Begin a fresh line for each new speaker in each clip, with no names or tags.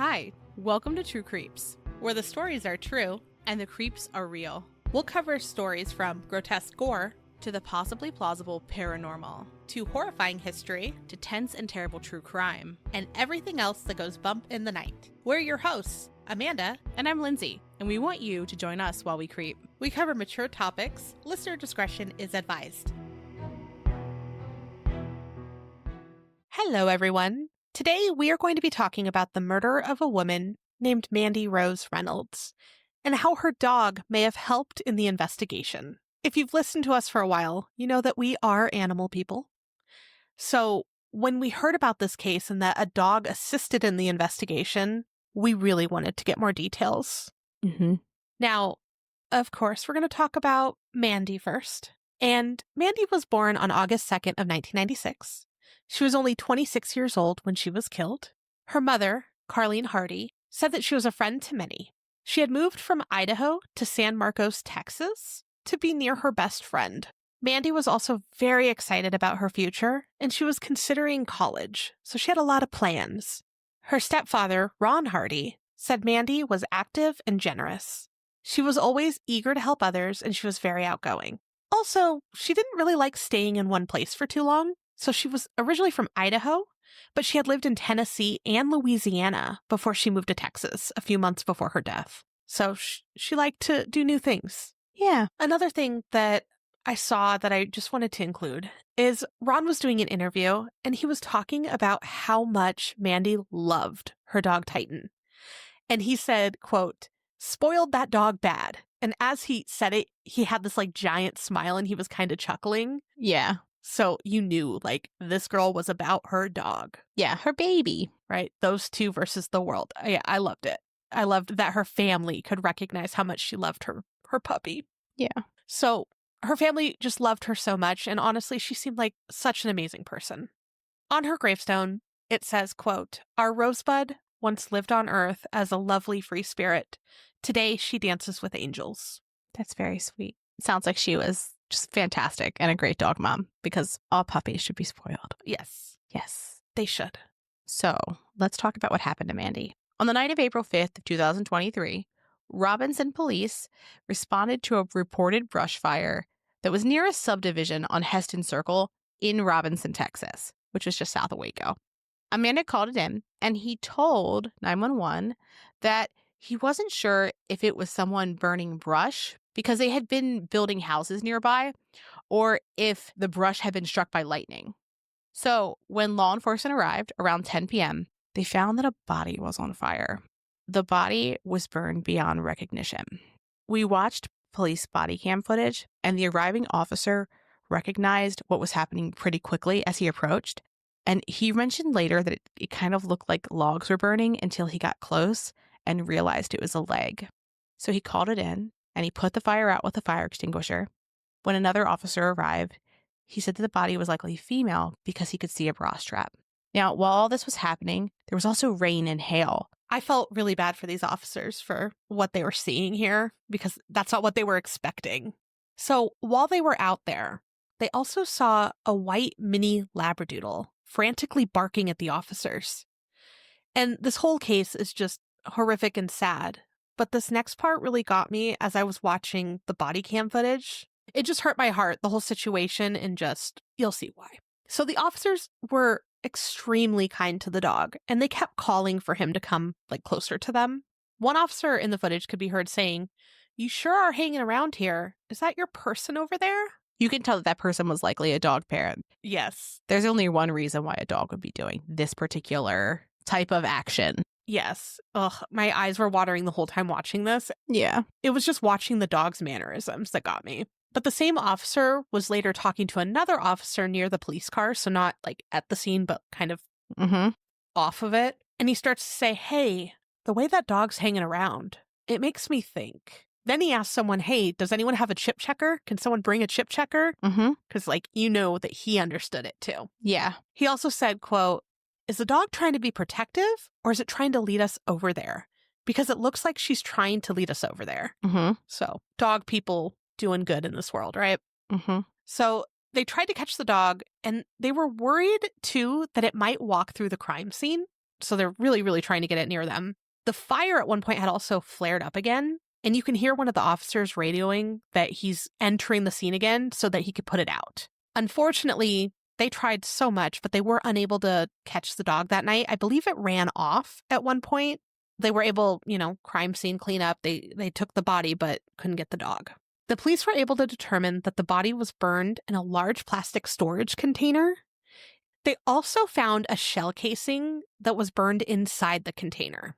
Hi, welcome to True Creeps, where the stories are true and the creeps are real. We'll cover stories from grotesque gore to the possibly plausible paranormal, to horrifying history, to tense and terrible true crime, and everything else that goes bump in the night. We're your hosts, Amanda.
And I'm Lindsay, and we want you to join us while we creep.
We cover mature topics. Listener discretion is advised. Hello, everyone. Today, we are going to be talking about the murder of a woman named Mandy Rose Reynolds and how her dog may have helped in the investigation. If you've listened to us for a while, you know that we are animal people. So when we heard about this case and that a dog assisted in the investigation, we really wanted to get more details. Now, of course, we're going to talk about Mandy first. And Mandy was born on August 2nd of 1996. She was only 26 years old when she was killed. Her mother, Carleen Hardy, said that she was a friend to many. She had moved from Idaho to San Marcos, Texas, to be near her best friend. Mandy was also very excited about her future, and she was considering college, so she had a lot of plans. Her stepfather, Ron Hardy, said Mandy was active and generous. She was always eager to help others, and she was very outgoing. Also, she didn't really like staying in one place for too long. So she was originally from Idaho, but she had lived in Tennessee and Louisiana before she moved to Texas a few months before her death. So she liked to do new things.
Yeah.
Another thing that I saw that I just wanted to include is Ron was doing an interview and he was talking about how much Mandy loved her dog Titan. And he said, quote, "Spoiled that dog bad." And as he said it, he had this like giant smile and he was kind of chuckling.
Yeah.
So you knew, like, this girl was about her dog.
Yeah, her baby.
Right? Those two versus the world. I loved it. I loved that her family could recognize how much she loved her puppy.
Yeah.
So her family just loved her so much, and honestly, she seemed like such an amazing person. On her gravestone, it says, quote, "Our Rosebud once lived on Earth as a lovely free spirit. Today, she dances with angels."
That's very sweet. Sounds like she was just fantastic and a great dog mom, because all puppies should be spoiled.
Yes.
Yes.
They should.
So let's talk about what happened to Mandy. On the night of April 5th, 2023, Robinson police responded to a reported brush fire that was near a subdivision on Heston Circle in Robinson, Texas, which was just south of Waco. Amanda called it in, and he told 911 that he wasn't sure if it was someone burning brush because they had been building houses nearby, or if the brush had been struck by lightning. So when law enforcement arrived around 10 p.m., they found that a body was on fire. The body was burned beyond recognition. We watched police body cam footage, and the arriving officer recognized what was happening pretty quickly as he approached. And he mentioned later that it kind of looked like logs were burning until he got close and realized it was a leg. So he called it in, and he put the fire out with a fire extinguisher. When another officer arrived, he said that the body was likely female because he could see a bra strap. Now, while all this was happening, there was also rain and hail.
I felt really bad for these officers for what they were seeing here because that's not what they were expecting. So while they were out there, they also saw a white mini Labradoodle frantically barking at the officers. And this whole case is just horrific and sad. But this next part really got me as I was watching the body cam footage. It just hurt my heart, the whole situation, and just, you'll see why. So the officers were extremely kind to the dog, and they kept calling for him to come, like, closer to them. One officer in the footage could be heard saying, "You sure are hanging around here. Is that your person over there?"
You can tell that that person was likely a dog parent.
Yes.
There's only one reason why a dog would be doing this particular type of action.
Yes. Ugh, my eyes were watering the whole time watching this.
Yeah.
It was just watching the dog's mannerisms that got me. But the same officer was later talking to another officer near the police car, so not like at the scene, but kind of off of it. And he starts to say, "Hey, the way that dog's hanging around, it makes me think." Then he asked someone, "Hey, does anyone have a chip checker? Can someone bring a chip checker?" Because, like, you know that he understood it too.
Yeah.
He also said, quote, "Is the dog trying to be protective or is it trying to lead us over there? Because it looks like she's trying to lead us over there." So dog people doing good in this world, right? So they tried to catch the dog and they were worried too that it might walk through the crime scene so they're really, really trying to get it near them. The fire at one point had also flared up again, and you can hear one of the officers radioing that he's entering the scene again so that he could put it out. Unfortunately, they tried so much, but they were unable to catch the dog that night. I believe it ran off at one point. They were able, crime scene cleanup. They took the body, but couldn't get the dog. The police were able to determine that the body was burned in a large plastic storage container. They also found a shell casing that was burned inside the container.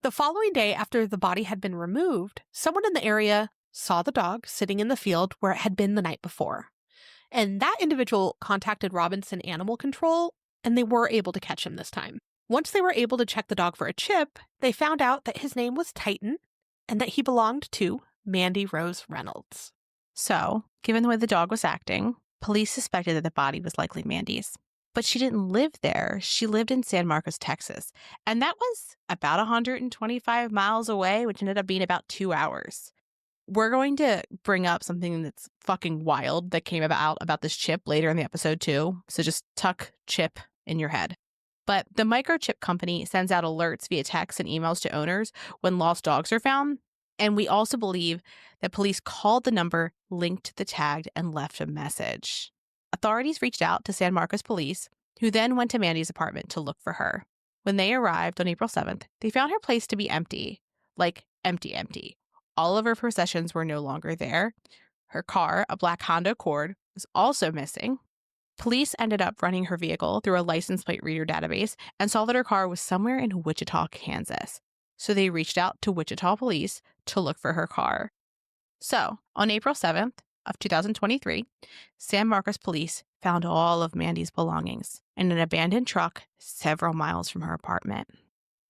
The following day, after the body had been removed, someone in the area saw the dog sitting in the field where it had been the night before. And that individual contacted Robinson Animal Control, and they were able to catch him this time. Once they were able to check the dog for a chip, they found out that his name was Titan and that he belonged to Mandy Rose Reynolds.
So, given the way the dog was acting, police suspected that the body was likely Mandy's. But she didn't live there. She lived in San Marcos, Texas. And that was about 125 miles away, which ended up being about 2 hours. We're going to bring up something that's fucking wild that came about this chip later in the episode too. So just tuck chip in your head. But the microchip company sends out alerts via text and emails to owners when lost dogs are found. And we also believe that police called the number linked to the tag and left a message. Authorities reached out to San Marcos police, who then went to Mandy's apartment to look for her. When they arrived on April 7th, they found her place to be empty. Like, empty. All of her possessions were no longer there. Her car, a black Honda Accord, was also missing. Police ended up running her vehicle through a license plate reader database and saw that her car was somewhere in Wichita, Kansas. So they reached out to Wichita police to look for her car. So, on April 7th of 2023, San Marcos police found all of Mandy's belongings in an abandoned truck several miles from her apartment.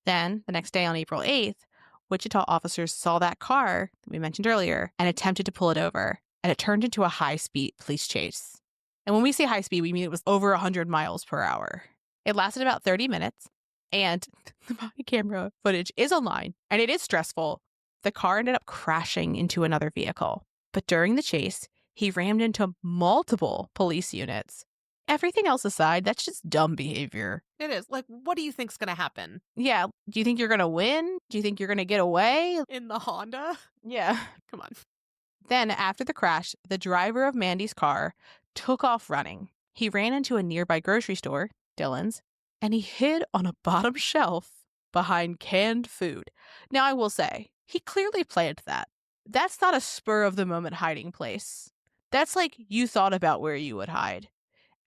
Then, the next day on April 8th, Wichita officers saw that car that we mentioned earlier and attempted to pull it over, and it turned into a high-speed police chase. And when we say high speed, we mean it was over 100 miles per hour. It lasted about 30 minutes, and the body camera footage is online, and it is stressful. The car ended up crashing into another vehicle. But during the chase, he rammed into multiple police units. Everything else aside, that's just dumb behavior.
It is. Like, what do you think's going to happen?
Yeah. Do you think you're going to win? Do you think you're going to get away?
In the Honda?
Yeah.
Come on.
Then, after the crash, the driver of Mandy's car took off running. He ran into a nearby grocery store, Dillon's, and he hid on a bottom shelf behind canned food. Now, I will say, he clearly planned that. That's not a spur-of-the-moment hiding place. That's like you thought about where you would hide.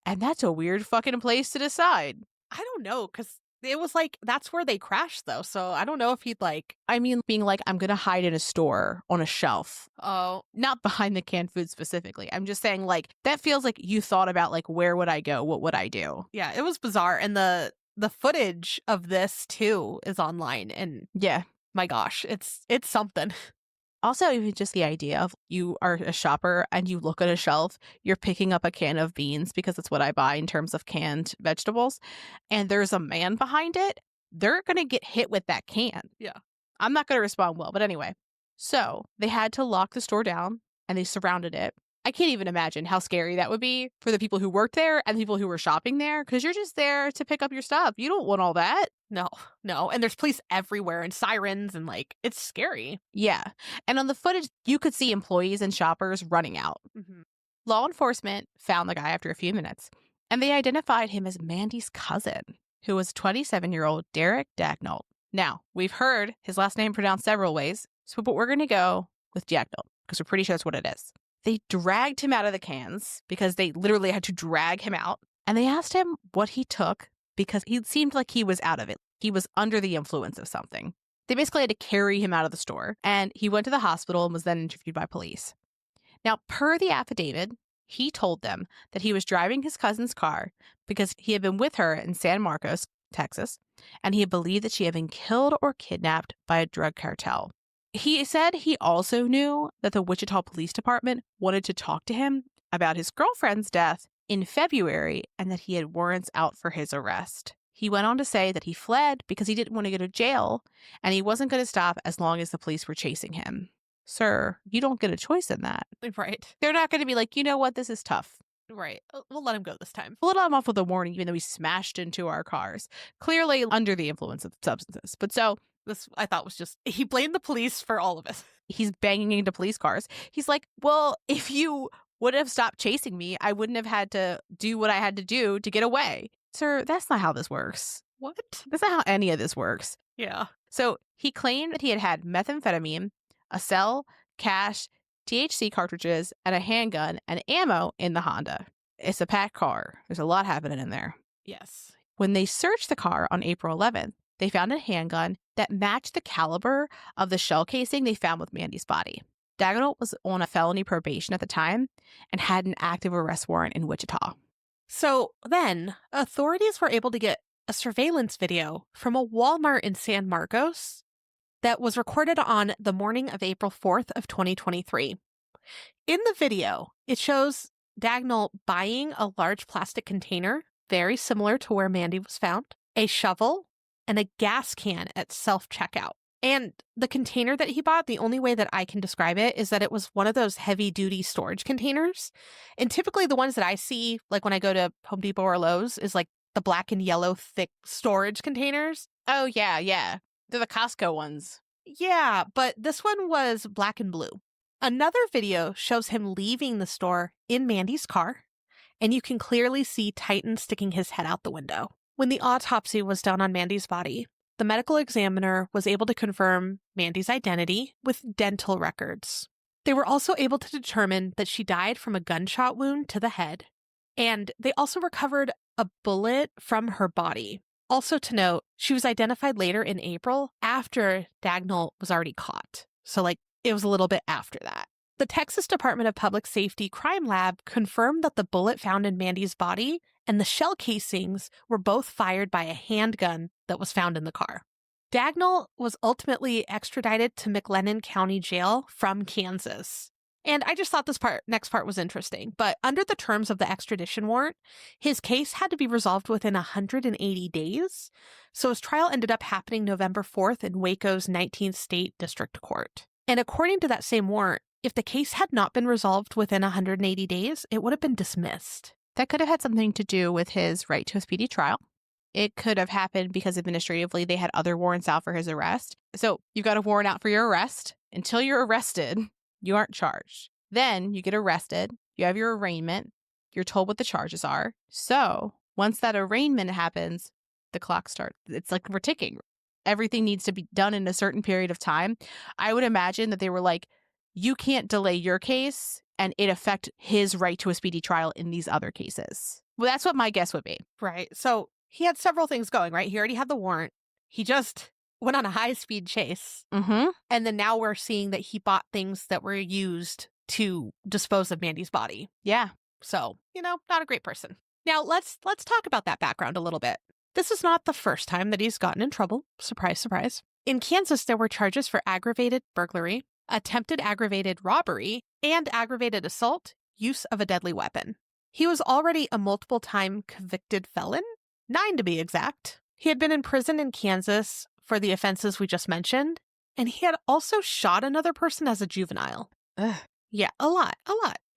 And that's a weird fucking place to decide.
I don't know, because it was like, that's where they crashed, though. So I don't know if he'd
being like, I'm going to hide in a store on a shelf.
Oh.
Not behind the canned food specifically. I'm just saying, like, that feels like you thought about, like, where would I go? What would I do?
Yeah, it was bizarre. And the footage of this, too, is online. And
yeah,
my gosh, it's something.
Also, even just the idea of you are a shopper and you look at a shelf, you're picking up a can of beans because that's what I buy in terms of canned vegetables, and there's a man behind it, they're going to get hit with that can.
Yeah.
I'm not going to respond well, but anyway. So they had to lock the store down and they surrounded it. I can't even imagine how scary that would be for the people who worked there and the people who were shopping there, because you're just there to pick up your stuff. You don't want all that.
No. And there's police everywhere and sirens and it's scary.
Yeah. And on the footage, you could see employees and shoppers running out.
Mm-hmm.
Law enforcement found the guy after a few minutes, and they identified him as Mandy's cousin, who was 27-year-old Derek Dagnall. Now, we've heard his last name pronounced several ways, but we're going to go with Dagnall because we're pretty sure that's what it is. They dragged him out of the cans because they literally had to drag him out, and they asked him what he took because he seemed like he was out of it. He was under the influence of something. They basically had to carry him out of the store, and he went to the hospital and was then interviewed by police. Now, per the affidavit, he told them that he was driving his cousin's car because he had been with her in San Marcos, Texas, and he believed that she had been killed or kidnapped by a drug cartel. He said he also knew that the Wichita Police Department wanted to talk to him about his girlfriend's death in February and that he had warrants out for his arrest. He went on to say that he fled because he didn't want to go to jail and he wasn't going to stop as long as the police were chasing him. Sir, you don't get a choice in that.
Right.
They're not going to be like, you know what, this is tough.
Right. We'll let him go this time.
We'll let him off with a warning, even though he smashed into our cars, clearly under the influence of substances. But so
This I thought was just, he blamed the police for all of it.
he's banging into police cars. He's like, well, if you would have stopped chasing me, I wouldn't have had to do what I had to do to get away. Sir, that's not how this works.
What?
That's not how any of this works.
Yeah.
So he claimed that he had had methamphetamine, a cell, cash, THC cartridges, and a handgun and ammo in the Honda. It's a packed car. There's a lot happening in there.
Yes.
When they searched the car on April 11th, they found a handgun that matched the caliber of the shell casing they found with Mandy's body. Dagnall was on a felony probation at the time and had an active arrest warrant in Wichita.
So then, authorities were able to get a surveillance video from a Walmart in San Marcos that was recorded on the morning of April 4th of 2023. In the video, it shows Dagnall buying a large plastic container, very similar to where Mandy was found, a shovel, and a gas can at self-checkout. And the container that he bought, the only way that I can describe it is that it was one of those heavy-duty storage containers. And typically the ones that I see, like when I go to Home Depot or Lowe's, is like the black and yellow thick storage containers.
Oh, yeah, yeah. They're the Costco ones.
Yeah, but this one was black and blue. Another video shows him leaving the store in Mandy's car, and you can clearly see Titan sticking his head out the window. When the autopsy was done on Mandy's body, the medical examiner was able to confirm Mandy's identity with dental records. They were also able to determine that she died from a gunshot wound to the head, and they also recovered a bullet from her body. Also to note, she was identified later in April after Dagnall was already caught. So, it was a little bit after that. The Texas Department of Public Safety Crime Lab confirmed that the bullet found in Mandy's body and the shell casings were both fired by a handgun that was found in the car. Dagnall was ultimately extradited to McLennan County Jail from Kansas. And I just thought this next part was interesting, but under the terms of the extradition warrant, his case had to be resolved within 180 days. So his trial ended up happening November 4th in Waco's 19th State District Court. And according to that same warrant, if the case had not been resolved within 180 days, it would have been dismissed.
That could have had something to do with his right to a speedy trial. It could have happened because administratively they had other warrants out for his arrest. So you've got a warrant out for your arrest. Until you're arrested, you aren't charged. Then you get arrested. You have your arraignment. You're told what the charges are. So once that arraignment happens, the clock starts. It's like we're ticking. Everything needs to be done in a certain period of time. I would imagine that they were like, you can't delay your case and it affect his right to a speedy trial in these other cases. Well, that's what my guess would be.
Right. So he had several things going, right? He already had the warrant. He just went on a high-speed chase.
Mm-hmm.
And then now we're seeing that he bought things that were used to dispose of Mandy's body.
Yeah.
So, not a great person. Now, let's talk about that background a little bit. This is not the first time that he's gotten in trouble. Surprise, surprise. In Kansas, there were charges for aggravated burglary, attempted aggravated robbery, and aggravated assault, use of a deadly weapon. He was already a multiple-time convicted felon, 9 to be exact. He had been in prison in Kansas for the offenses we just mentioned, and he had also shot another person as a juvenile.
Ugh.
Yeah, a lot.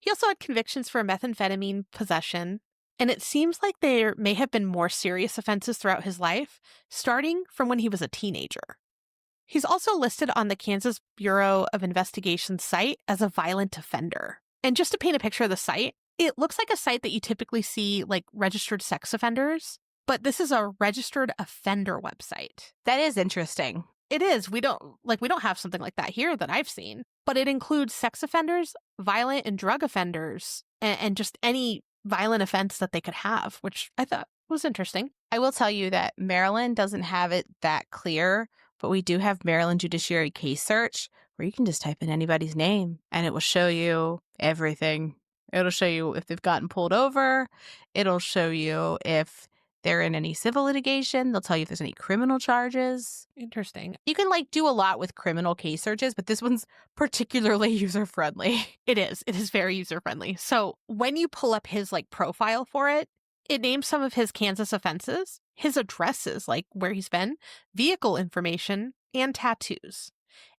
He also had convictions for methamphetamine possession, and it seems like there may have been more serious offenses throughout his life, starting from when he was a teenager. He's also listed on the Kansas Bureau of Investigation site as a violent offender. And just to paint a picture of the site, it looks like a site that you typically see registered sex offenders, but this is a registered offender website.
That is interesting.
It is. We don't have something like that here that I've seen, but it includes sex offenders, violent and drug offenders, and just any violent offense that they could have, which I thought was interesting.
I will tell you that Maryland doesn't have it that clear, but we do have Maryland Judiciary Case Search where you can just type in anybody's name and it will show you everything. It'll show you if they've gotten pulled over. It'll show you if they're in any civil litigation. They'll tell you if there's any criminal charges.
Interesting.
You can do a lot with criminal case searches, but this one's particularly user-friendly.
It is. It is very user-friendly. So when you pull up his profile for it, it names some of his Kansas offenses, his addresses, where he's been, vehicle information, and tattoos.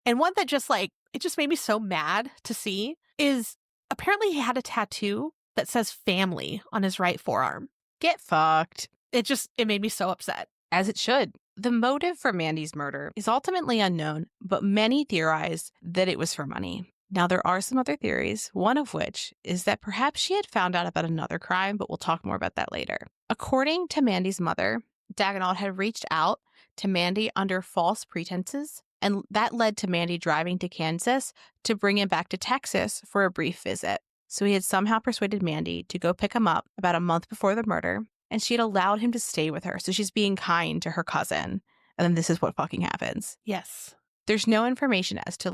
And one that just it just made me so mad to see is apparently he had a tattoo that says family on his right forearm.
Get fucked.
It made me so upset.
As it should. The motive for Mandy's murder is ultimately unknown, but many theorize that it was for money. Now, there are some other theories, one of which is that perhaps she had found out about another crime, but we'll talk more about that later. According to Mandy's mother, Dagenhart had reached out to Mandy under false pretenses, and that led to Mandy driving to Kansas to bring him back to Texas for a brief visit. So he had somehow persuaded Mandy to go pick him up about a month before the murder, and she had allowed him to stay with her. So she's being kind to her cousin. And then this is what fucking happens.
Yes.
There's no information as to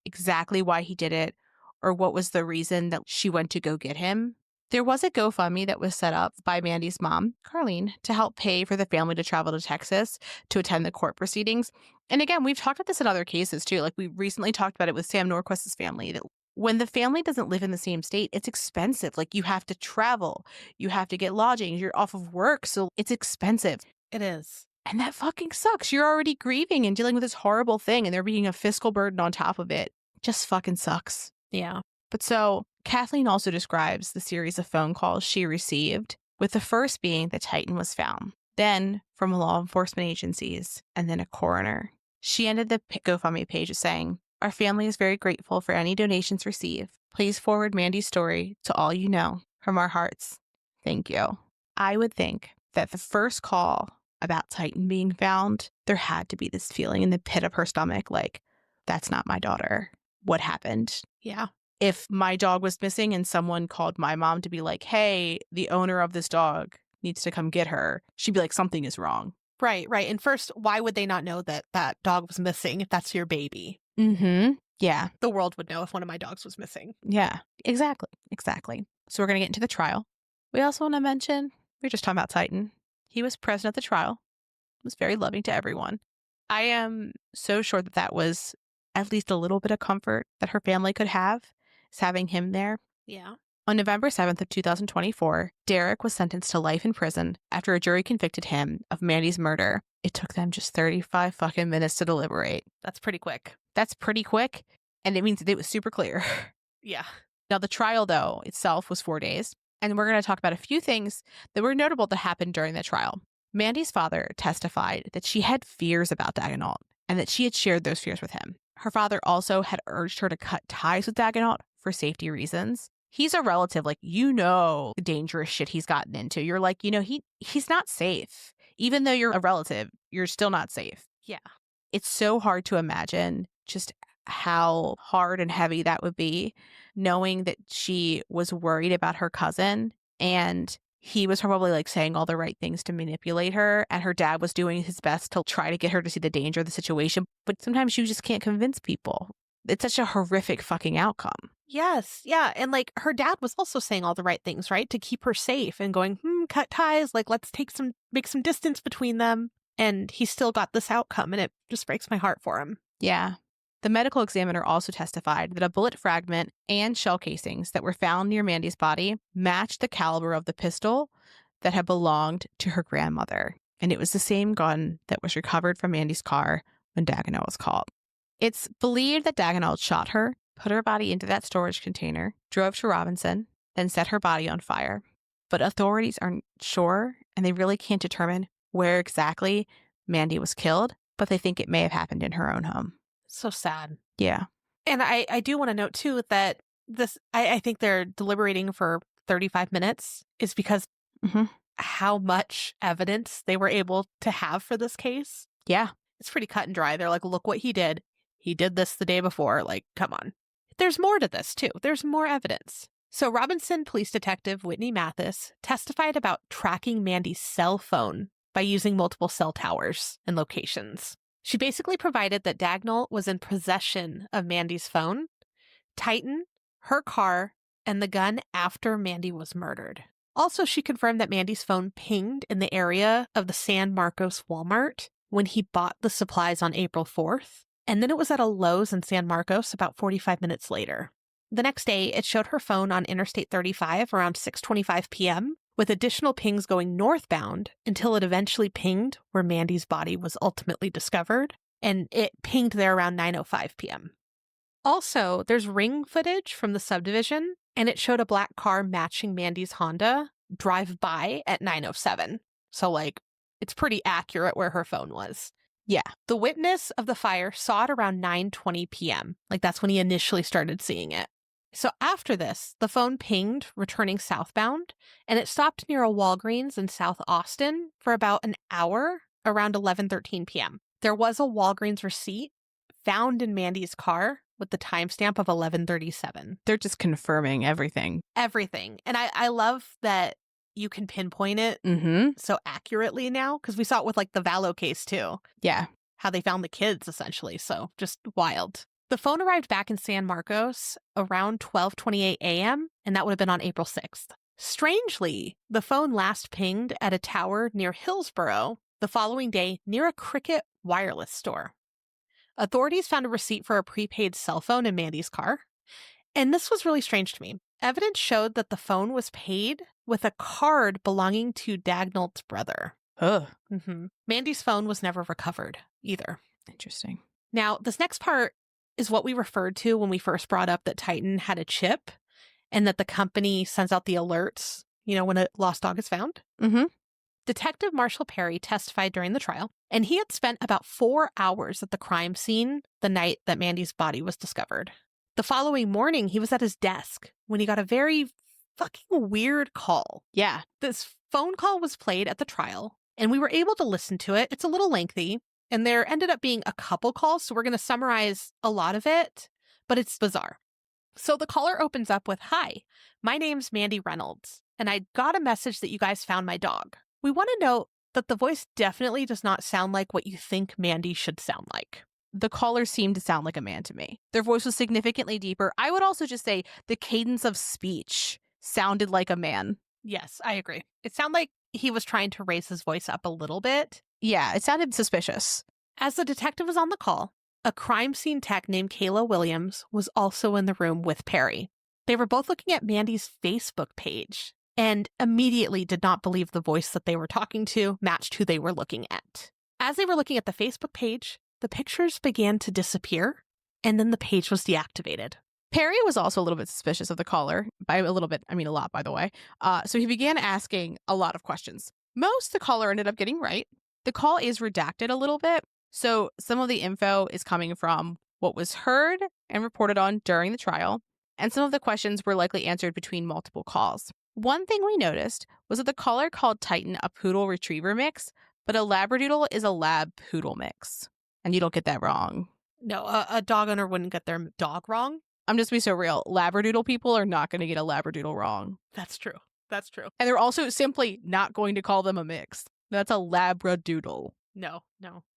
exactly why he did it or what was the reason that she went to go get him. There was a GoFundMe that was set up by Mandy's mom, Carlene, to help pay for the family to travel to Texas to attend the court proceedings. And again, we've talked about this in other cases too. Like we recently talked about it with Sam Norquist's family, that when the family doesn't live in the same state, it's expensive. Like you have to travel, you have to get lodging, you're off of work, so it's expensive.
It is.
And that fucking sucks. You're already grieving and dealing with this horrible thing, and there being a fiscal burden on top of it just fucking sucks.
Yeah.
But so Kathleen also describes the series of phone calls she received, with the first being that Titan was found, then from law enforcement agencies, and then a coroner. She ended the GoFundMe page saying, "Our family is very grateful for any donations received. Please forward Mandy's story to all you know. From our hearts, thank you." I would think that the first call about Titan being found, there had to be this feeling in the pit of her stomach, like, that's not my daughter. What happened?
Yeah.
If my dog was missing and someone called my mom to be like, hey, the owner of this dog needs to come get her, she'd be like, something is wrong.
Right. And first, why would they not know that that dog was missing if that's your baby?
Mm-hmm. Yeah.
The world would know if one of my dogs was missing.
Yeah, exactly. So we're going to get into the trial. We also want to mention, we were just talking about Titan. He was present at the trial, was very loving to everyone. I am so sure that that was at least a little bit of comfort that her family could have, is having him there.
Yeah.
On November 7th of 2024, Derek was sentenced to life in prison after a jury convicted him of Mandy's murder. It took them just 35 fucking minutes to deliberate.
That's pretty quick.
That's pretty quick, and it means that it was super clear.
Yeah.
Now, the trial, though, itself was 4 days, and we're going to talk about a few things that were notable that happened during the trial. Mandy's father testified that she had fears about Dagenhart and that she had shared those fears with him. Her father also had urged her to cut ties with Dagenhart for safety reasons. He's a relative, like, you know, the dangerous shit he's gotten into. You're like, you know, he's not safe. Even though you're a relative, you're still not safe.
Yeah.
It's so hard to imagine just how hard and heavy that would be, knowing that she was worried about her cousin and he was probably like saying all the right things to manipulate her, and her dad was doing his best to try to get her to see the danger of the situation. But sometimes you just can't convince people. It's such a horrific fucking outcome.
Yes. Yeah. And like her dad was also saying all the right things, right? To keep her safe and going, cut ties. Like, let's make some distance between them. And he still got this outcome, and it just breaks my heart for him.
Yeah. The medical examiner also testified that a bullet fragment and shell casings that were found near Mandy's body matched the caliber of the pistol that had belonged to her grandmother. And it was the same gun that was recovered from Mandy's car when Dagenhart was caught. It's believed that Dagenhart shot her, put her body into that storage container, drove to Robinson, then set her body on fire. But authorities aren't sure, and they really can't determine where exactly Mandy was killed, but they think it may have happened in her own home.
So sad.
Yeah.
And I do want to note, too, that I think they're deliberating for 35 minutes is because how much evidence they were able to have for this case.
Yeah.
It's pretty cut and dry. They're like, look what he did. He did this the day before. Like, come on. There's more to this, too. There's more evidence. So Robinson Police Detective Whitney Mathis testified about tracking Mandy's cell phone by using multiple cell towers and locations. She basically provided that Dagenhart was in possession of Mandy's phone, Titan, her car, and the gun after Mandy was murdered. Also, she confirmed that Mandy's phone pinged in the area of the San Marcos Walmart when he bought the supplies on April 4th, and then it was at a Lowe's in San Marcos about 45 minutes later. The next day, it showed her phone on Interstate 35 around 6:25 p.m., with additional pings going northbound until it eventually pinged where Mandy's body was ultimately discovered, and it pinged there around 9:05 p.m. Also, there's ring footage from the subdivision, and it showed a black car matching Mandy's Honda drive by at 9:07. So, like, it's pretty accurate where her phone was.
Yeah.
The witness of the fire saw it around 9:20 p.m. Like, that's when he initially started seeing it. So after this, the phone pinged, returning southbound, and it stopped near a Walgreens in South Austin for about an hour around 11:13 p.m. There was a Walgreens receipt found in Mandy's car with the timestamp of 11:37.
They're just confirming everything.
Everything. And I love that you can pinpoint it so accurately now, because we saw it with like the Valo case too.
Yeah.
How they found the kids, essentially. So just wild. The phone arrived back in San Marcos around 12:28 a.m., and that would have been on April 6th. Strangely, the phone last pinged at a tower near Hillsborough the following day near a Cricket wireless store. Authorities found a receipt for a prepaid cell phone in Mandy's car, and this was really strange to me. Evidence showed that the phone was paid with a card belonging to Dagnall's brother.
Ugh.
Mandy's phone was never recovered either.
Interesting.
Now, this next part is what we referred to when we first brought up that Titan had a chip and that the company sends out the alerts, when a lost dog is found. Detective Marshall Perry testified during the trial, and he had spent about 4 hours at the crime scene the night that Mandy's body was discovered. The following morning, he was at his desk when he got a very fucking weird call.
Yeah.
This phone call was played at the trial, and we were able to listen to it. It's a little lengthy, and there ended up being a couple calls, so we're going to summarize a lot of it, but it's bizarre. So the caller opens up with, "Hi, my name's Mandy Reynolds, and I got a message that you guys found my dog. We want to note that the voice definitely does not sound like what you think Mandy should sound like."
The caller seemed to sound like a man to me. Their voice was significantly deeper. I would also just say the cadence of speech sounded like a man.
Yes, I agree. It sounded like he was trying to raise his voice up a little bit.
Yeah, it sounded suspicious.
As the detective was on the call, a crime scene tech named Kayla Williams was also in the room with Perry. They were both looking at Mandy's Facebook page and immediately did not believe the voice that they were talking to matched who they were looking at. As they were looking at the Facebook page, the pictures began to disappear, and then the page was deactivated.
Perry was also a little bit suspicious of the caller. By a little bit, I mean a lot, by the way. So he began asking a lot of questions. Most the caller ended up getting right. The call is redacted a little bit, so some of the info is coming from what was heard and reported on during the trial, and some of the questions were likely answered between multiple calls. One thing we noticed was that the caller called Titan a poodle retriever mix, but a labradoodle is a lab poodle mix. And you don't get that wrong.
No, a dog owner wouldn't get their dog wrong.
I'm just being so real. Labradoodle people are not going to get a labradoodle wrong.
That's true. That's true.
And they're also simply not going to call them a mix. That's a labradoodle.
No.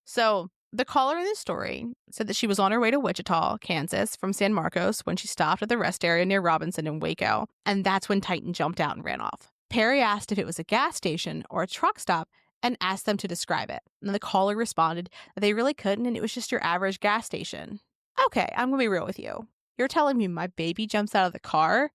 So the caller in this story said that she was on her way to Wichita, Kansas from San Marcos when she stopped at the rest area near Robinson in Waco. And that's when Titan jumped out and ran off. Perry asked if it was a gas station or a truck stop and asked them to describe it. And the caller responded that they really couldn't and it was just your average gas station. Okay, I'm going to be real with you. You're telling me my baby jumps out of the car?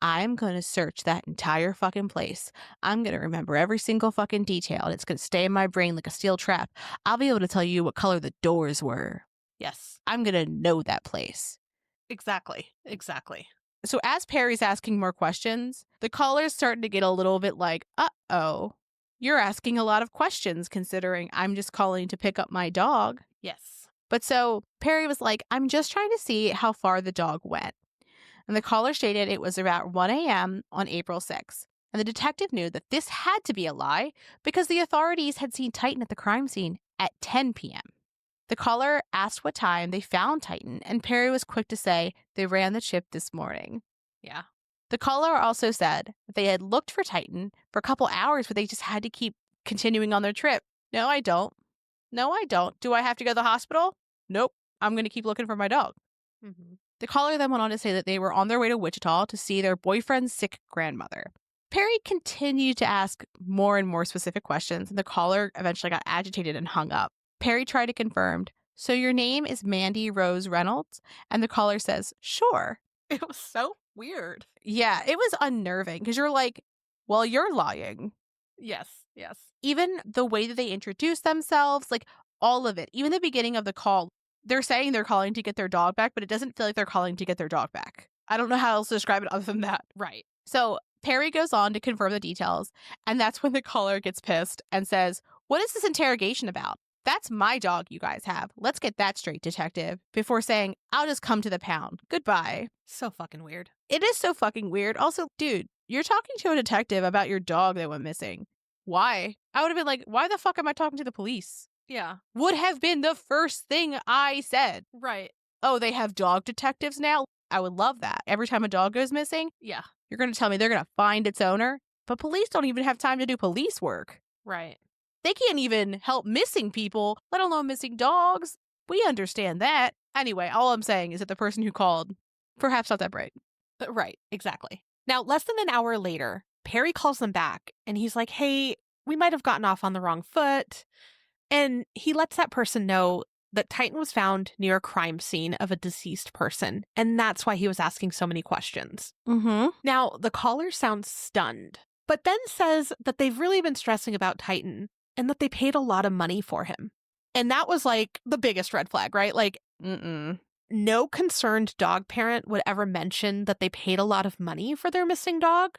I'm going to search that entire fucking place. I'm going to remember every single fucking detail and it's going to stay in my brain like a steel trap. I'll be able to tell you what color the doors were.
Yes.
I'm going to know that place.
Exactly.
So as Perry's asking more questions, the caller's starting to get a little bit like, uh-oh. You're asking a lot of questions considering I'm just calling to pick up my dog.
Yes.
But so Perry was like, I'm just trying to see how far the dog went. And the caller stated it was about 1 a.m. on April 6th. And the detective knew that this had to be a lie because the authorities had seen Titan at the crime scene at 10 p.m. The caller asked what time they found Titan, and Perry was quick to say they ran the chip this morning.
Yeah.
The caller also said that they had looked for Titan for a couple hours, but they just had to keep continuing on their trip. No, I don't. Do I have to go to the hospital? Nope. I'm going to keep looking for my dog.
Mm-hmm.
The caller then went on to say that they were on their way to Wichita to see their boyfriend's sick grandmother. Perry continued to ask more and more specific questions, and the caller eventually got agitated and hung up. Perry tried to confirm, so your name is Mandy Rose Reynolds? And the caller says, sure.
It was so weird.
Yeah, it was unnerving because you're like, well, you're lying.
Yes.
Even the way that they introduced themselves, like all of it, even the beginning of the call, they're saying they're calling to get their dog back, but it doesn't feel like they're calling to get their dog back. I don't know how else to describe it other than that.
Right.
So Perry goes on to confirm the details, and that's when the caller gets pissed and says, "What is this interrogation about? That's my dog you guys have. Let's get that straight, detective," before saying, "I'll just come to the pound. Goodbye."
So fucking weird.
It is so fucking weird. Also, dude, you're talking to a detective about your dog that went missing. Why? I would have been like, why the fuck am I talking to the police?
Yeah.
Would have been the first thing I said.
Right.
Oh, they have dog detectives now? I would love that. Every time a dog goes missing,
Yeah.
you're going to tell me they're going to find its owner? But police don't even have time to do police work.
Right.
They can't even help missing people, let alone missing dogs. We understand that. Anyway, all I'm saying is that the person who called, perhaps not that bright.
Right. Exactly. Now, less than an hour later, Perry calls them back and he's like, hey, we might have gotten off on the wrong foot. And he lets that person know that Titan was found near a crime scene of a deceased person. And that's why he was asking so many questions.
Mm-hmm.
Now, the caller sounds stunned, but then says that they've really been stressing about Titan and that they paid a lot of money for him. And that was like the biggest red flag, right? Like, no concerned dog parent would ever mention that they paid a lot of money for their missing dog.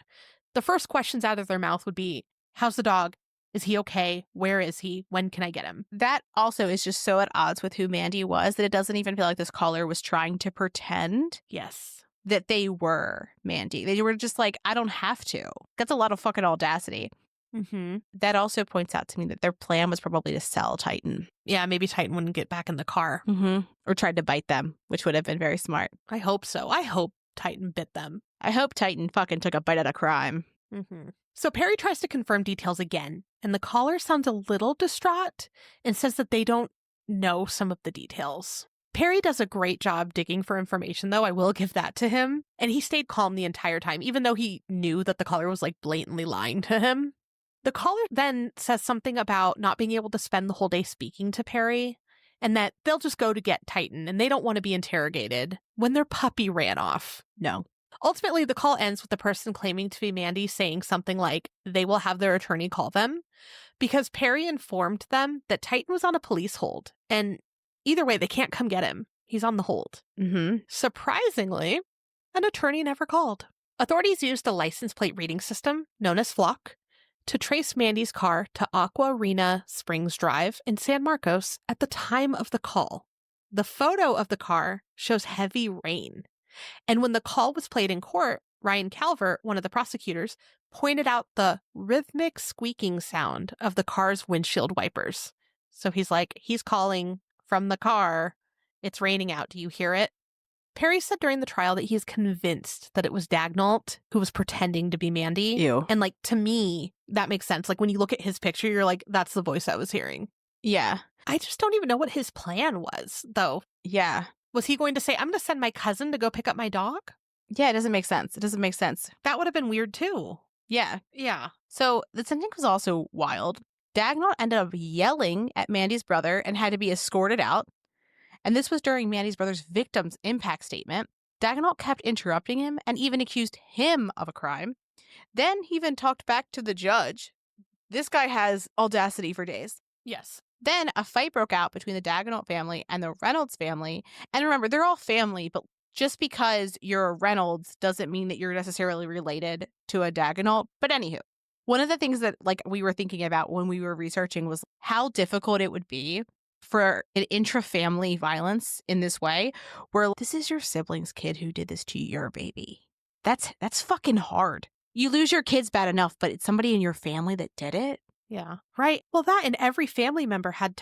The first questions out of their mouth would be, how's the dog? Is he okay? Where is he? When can I get him?
That also is just so at odds with who Mandy was that it doesn't even feel like this caller was trying to pretend
Yes.
that they were Mandy. They were just like, I don't have to. That's a lot of fucking audacity.
Mm-hmm.
That also points out to me that their plan was probably to sell Titan.
Yeah, maybe Titan wouldn't get back in the car.
Mm-hmm. Or tried to bite them, which would have been very smart.
I hope so. I hope Titan bit them.
I hope Titan fucking took a bite out of crime.
Mm-hmm. So Perry tries to confirm details again, and the caller sounds a little distraught and says that they don't know some of the details. Perry does a great job digging for information, though. I will give that to him. And he stayed calm the entire time, even though he knew that the caller was like blatantly lying to him. The caller then says something about not being able to spend the whole day speaking to Perry and that they'll just go to get Titan and they don't want to be interrogated when their puppy ran off.
No.
Ultimately, the call ends with the person claiming to be Mandy saying something like they will have their attorney call them because Perry informed them that Titan was on a police hold. And either way, they can't come get him. He's on the hold.
Mm-hmm.
Surprisingly, an attorney never called. Authorities used the license plate reading system, known as Flock, to trace Mandy's car to Aqua Arena Springs Drive in San Marcos at the time of the call. The photo of the car shows heavy rain. And when the call was played in court, Ryan Calvert, one of the prosecutors, pointed out the rhythmic squeaking sound of the car's windshield wipers. So he's like, he's calling from the car. It's raining out. Do you hear it? Perry said during the trial that he's convinced that it was Dagnall who was pretending to be Mandy.
Ew.
And like, to me, that makes sense. Like when you look at his picture, you're like, that's the voice I was hearing.
Yeah.
I just don't even know what his plan was, though.
Yeah.
Was he going to say, I'm going to send my cousin to go pick up my dog?
Yeah, it doesn't make sense. It doesn't make sense.
That would have been weird, too.
Yeah.
Yeah.
So the sentencing was also wild. Dagnall ended up yelling at Mandy's brother and had to be escorted out. And this was during Mandy's brother's victim's impact statement. Dagnall kept interrupting him and even accused him of a crime. Then he even talked back to the judge. This guy has audacity for days.
Yes.
Then a fight broke out between the Dagnall family and the Reynolds family. And remember, they're all family, but just because you're a Reynolds doesn't mean that you're necessarily related to a Dagnall. But anywho, one of the things that we were thinking about when we were researching was how difficult it would be for an intra-family violence in this way, where this is your sibling's kid who did this to your baby. That's fucking hard. You lose your kids bad enough, but it's somebody in your family that did it.
Yeah. Right. Well, that and every family member had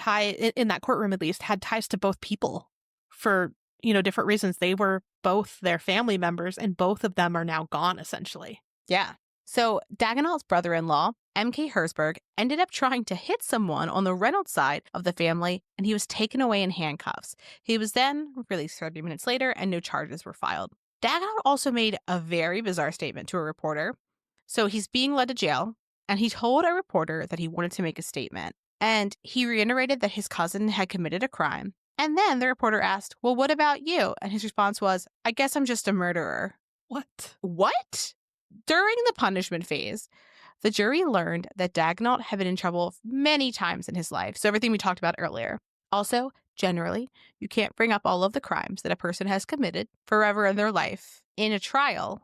in that courtroom, at least, had ties to both people for, different reasons. They were both their family members and both of them are now gone, essentially.
Yeah. So Dagnall's brother-in-law, M.K. Herzberg, ended up trying to hit someone on the Reynolds side of the family, and he was taken away in handcuffs. He was then released 30 minutes later, and no charges were filed. Dagnall also made a very bizarre statement to a reporter. So he's being led to jail, and he told a reporter that he wanted to make a statement. And he reiterated that his cousin had committed a crime. And then the reporter asked, well, what about you? And his response was, I guess I'm just a murderer.
What?
What? During the punishment phase, the jury learned that Dagnall had been in trouble many times in his life. So everything we talked about earlier. Also, Generally, you can't bring up all of the crimes that a person has committed forever in their life in a trial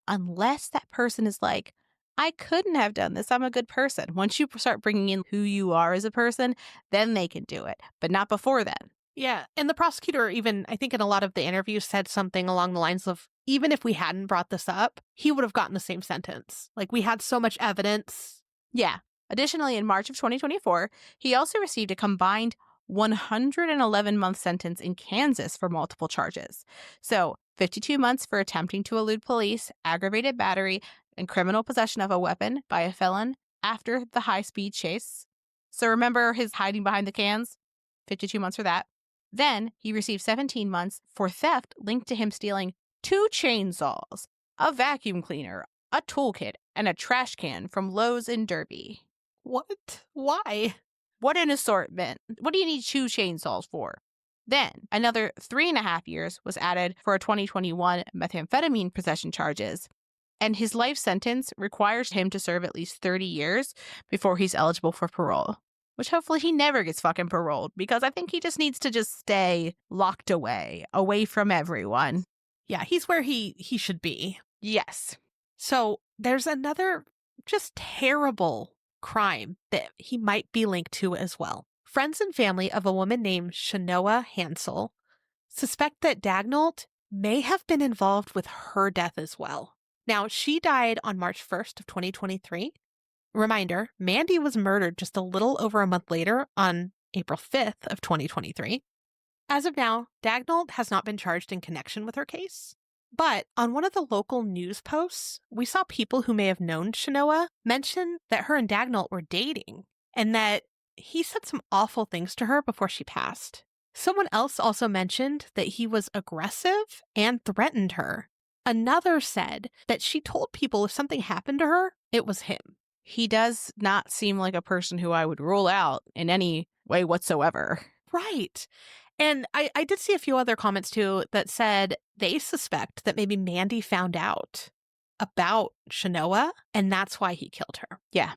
unless that person is like, I couldn't have done this. I'm a good person. Once you start bringing in who you are as a person, then they can do it, but not before then.
Yeah. And the prosecutor, even, I think in a lot of the interviews, said something along the lines of, even if we hadn't brought this up, he would have gotten the same sentence. Like, we had so much evidence.
Yeah. Additionally, in March of 2024, he also received a combined 111-month sentence in Kansas for multiple charges. So 52 months for attempting to elude police, aggravated battery, and criminal possession of a weapon by a felon after the high-speed chase. So remember his hiding behind the cans? 52 months for that. Then he received 17 months for theft linked to him stealing 2 chainsaws, a vacuum cleaner, a toolkit, and a trash can from Lowe's in Derby.
What? Why?
What an assortment. What do you need 2 chainsaws for? Then, another 3.5 years was added for a 2021 methamphetamine possession charges, and his life sentence requires him to serve at least 30 years before he's eligible for parole, which hopefully he never gets fucking paroled, because I think he just needs to just stay locked away from everyone.
Yeah, he's where he should be.
Yes.
So there's another just terrible crime that he might be linked to as well. Friends and family of a woman named Shanoa Hansel suspect that Dagnall may have been involved with her death as well. Now, she died on March 1st of 2023. Reminder, Mandy was murdered just a little over a month later on April 5th of 2023. As of now, Dagnall has not been charged in connection with her case. But on one of the local news posts, we saw people who may have known Shanoa mention that her and Dagnall were dating and that he said some awful things to her before she passed. Someone else also mentioned that he was aggressive and threatened her. Another said that she told people if something happened to her, it was him.
He does not seem like a person who I would rule out in any way whatsoever.
Right. And I did see a few other comments too that said they suspect that maybe Mandy found out about Shanoa and that's why he killed her.
Yeah.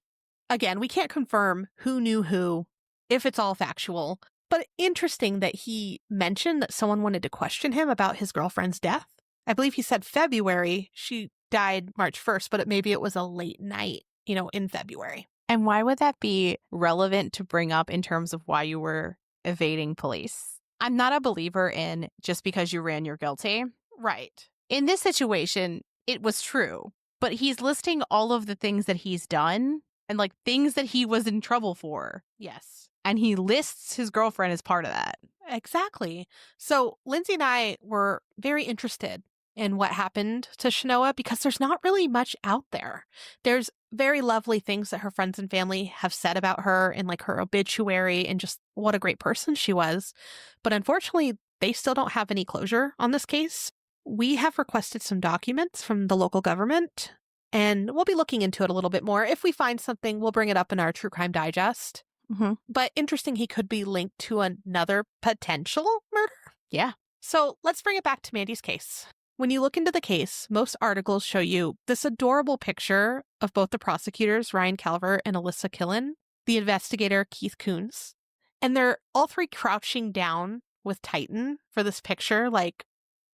Again, we can't confirm who knew who, if it's all factual, but interesting that he mentioned that someone wanted to question him about his girlfriend's death. I believe he said February. She died March 1st, but maybe it was a late night, in February.
And why would that be relevant to bring up in terms of why you were evading police? I'm not a believer in just because you ran, you're guilty.
Right.
In this situation, it was true, but he's listing all of the things that he's done and like things that he was in trouble for.
Yes.
And he lists his girlfriend as part of that.
Exactly. So Lindsay and I were very interested in what happened to Shanoa because there's not really much out there. There's very lovely things that her friends and family have said about her in like her obituary and just what a great person she was. But unfortunately, they still don't have any closure on this case. We have requested some documents from the local government and we'll be looking into it a little bit more. If we find something, we'll bring it up in our True Crime Digest.
Mm-hmm.
But interesting, he could be linked to another potential murder.
Yeah.
So let's bring it back to Mandy's case. When you look into the case, most articles show you this adorable picture of both the prosecutors, Ryan Calvert and Alyssa Killen, the investigator, Keith Coons, and they're all 3 crouching down with Titan for this picture. Like,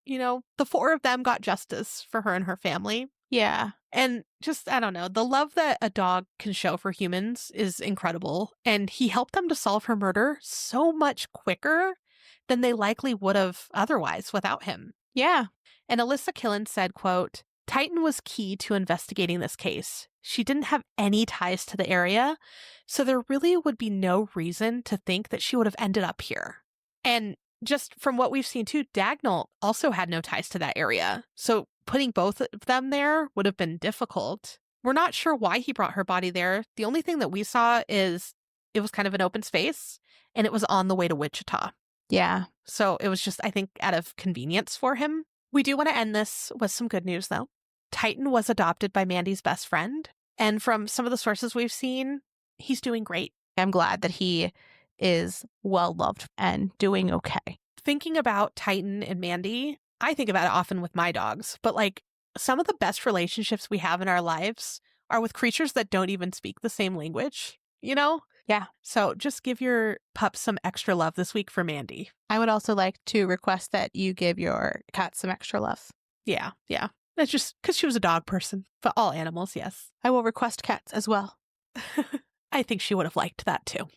the 4 of them got justice for her and her family.
Yeah.
And just, I don't know, the love that a dog can show for humans is incredible. And he helped them to solve her murder so much quicker than they likely would have otherwise without him.
Yeah.
And Alyssa Killen said, quote, Titan was key to investigating this case. She didn't have any ties to the area, so there really would be no reason to think that she would have ended up here. And just from what we've seen too, Dagnall also had no ties to that area. So putting both of them there would have been difficult. We're not sure why he brought her body there. The only thing that we saw is it was kind of an open space and it was on the way to Wichita.
Yeah.
So it was just, I think, out of convenience for him. We do want to end this with some good news, though. Titan was adopted by Mandy's best friend. And from some of the sources we've seen, he's doing great.
I'm glad that he is well loved and doing okay.
Thinking about Titan and Mandy, I think about it often with my dogs. But like some of the best relationships we have in our lives are with creatures that don't even speak the same language,
Yeah.
So just give your pup some extra love this week for Mandy.
I would also like to request that you give your cat some extra love.
Yeah. That's just because she was a dog person. But all animals, yes.
I will request cats as well.
I think she would have liked that too.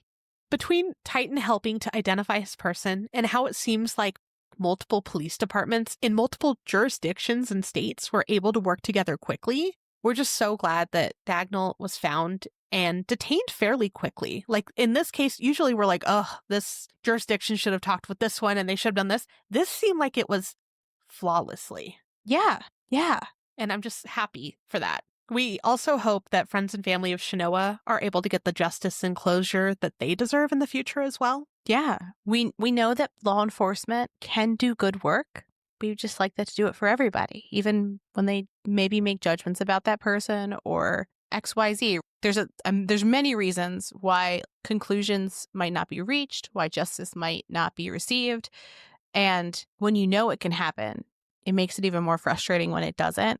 Between Titan helping to identify his person and how it seems like multiple police departments in multiple jurisdictions and states were able to work together quickly, we're just so glad that Dagnall was found and detained fairly quickly. Like in this case, usually we're like, oh, this jurisdiction should have talked with this one and they should have done this. This seemed like it was flawlessly.
Yeah.
And I'm just happy for that. We also hope that friends and family of Shanoa are able to get the justice and closure that they deserve in the future as well.
Yeah. We know that law enforcement can do good work. We would just like that to do it for everybody, even when they maybe make judgments about that person or XYZ. There's many reasons why conclusions might not be reached, why justice might not be received. And when you know it can happen, it makes it even more frustrating when it doesn't.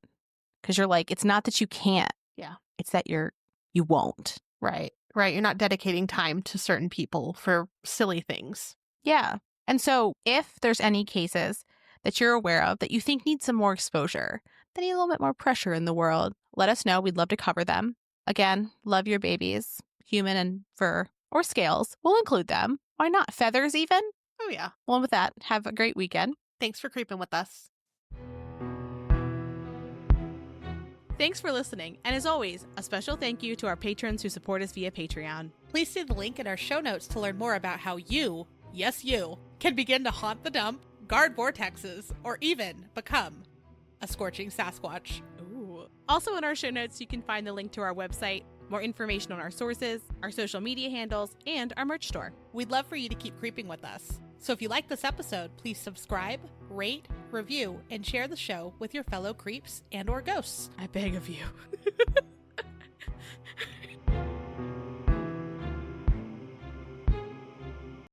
Because you're like, it's not that you can't.
Yeah.
It's that you won't.
Right. You're not dedicating time to certain people for silly things.
Yeah. And so if there's any cases that you're aware of that you think need some more exposure, that need a little bit more pressure in the world, let us know. We'd love to cover them. Again, love your babies, human and fur or scales. We'll include them. Why not? Feathers even?
Oh, yeah.
Well, with that, have a great weekend.
Thanks for creeping with us.
Thanks for listening, and as always, a special thank you to our patrons who support us via Patreon.
Please see the link in our show notes to learn more about how you, yes you, can begin to haunt the dump, guard vortexes, or even become a scorching Sasquatch.
Ooh. Also in our show notes, you can find the link to our website, more information on our sources, our social media handles, and our merch store.
We'd love for you to keep creeping with us. So if you like this episode, please subscribe, rate, review, and share the show with your fellow creeps and or ghosts.
I beg of you.